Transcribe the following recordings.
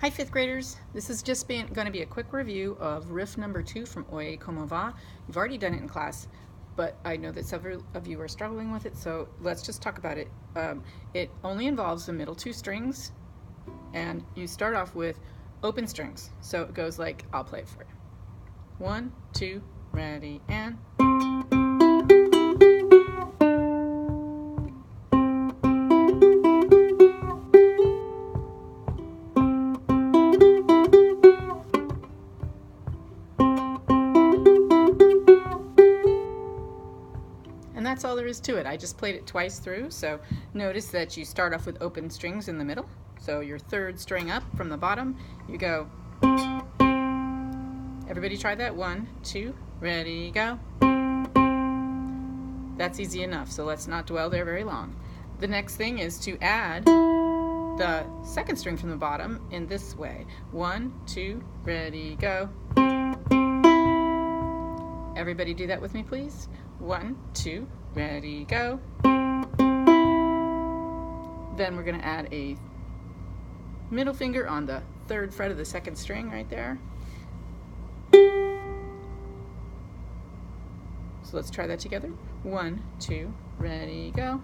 Hi fifth graders, this is just going to be a quick review of riff number 2 from Oye Como Va. You've already done it in class, but I know that several of you are struggling with it, so let's just talk about it. It only involves the middle 2 strings, and you start off with open strings. So it goes like, I'll play it for you. 1, 2, ready, and... And that's all there is to it. I just played it twice through, so notice that you start off with open strings in the middle. So your third string up from the bottom, you go. Everybody try that. 1, 2, ready, go. That's easy enough, so let's not dwell there very long. The next thing is to add the second string from the bottom in this way. 1, 2, ready, go. Everybody do that with me, please. 1, 2, ready, go. Then we're going to add a middle finger on the third fret of the second string right there. So let's try that together. 1, 2, ready, go.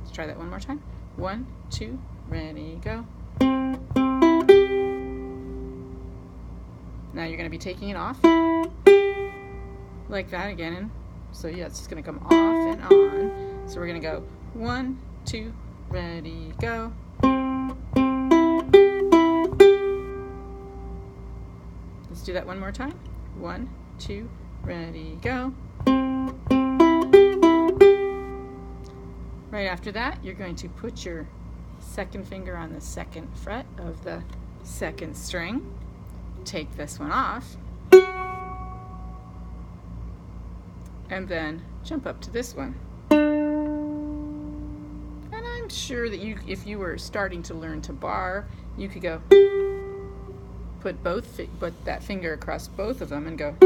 Let's try that one more time. 1, 2, ready, go. Now you're going to be taking it off like that again, and so yeah, it's just going to come off and on. So we're going to go 1, 2, ready, go. Let's do that one more time. 1, 2, ready, go. Right after that, you're going to put your second finger on the second fret of the second string. Take this one off, and then jump up to this one. And I'm sure that if you were starting to learn to bar, you could go put that finger across both of them and go.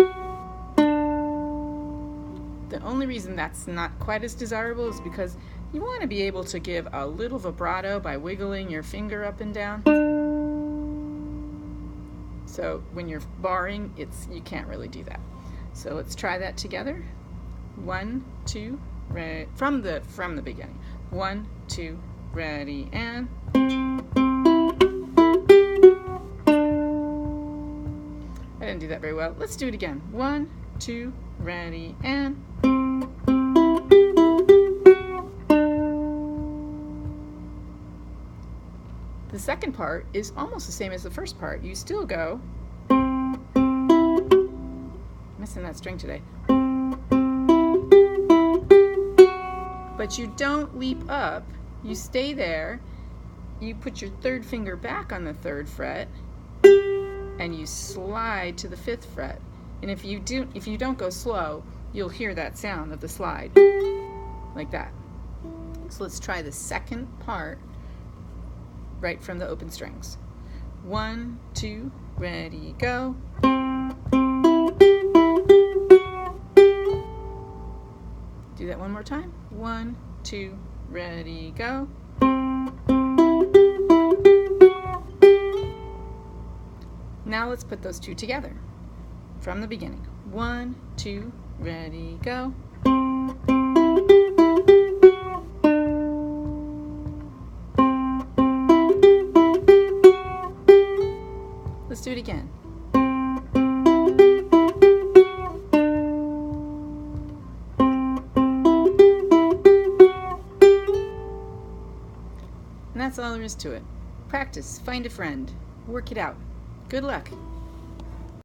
The only reason that's not quite as desirable is because you want to be able to give a little vibrato by wiggling your finger up and down. So when you're barring, you can't really do that. So let's try that together. 1, 2, ready, from the beginning. 1, 2, ready, and... I didn't do that very well. Let's do it again. 1, 2, ready, and... The second part is almost the same as the first part. You still go... Missing that string today. But you don't leap up. You stay there. You put your third finger back on the third fret, and you slide to the fifth fret. And if you don't go slow, you'll hear that sound of the slide, like that. So let's try the second part right from the open strings. 1, 2, ready, go. Do that one more time. 1, 2, ready, go. Now let's put those two together from the beginning. 1, 2, ready, go. Let's do it again. And that's all there is to it. Practice, find a friend, work it out. Good luck.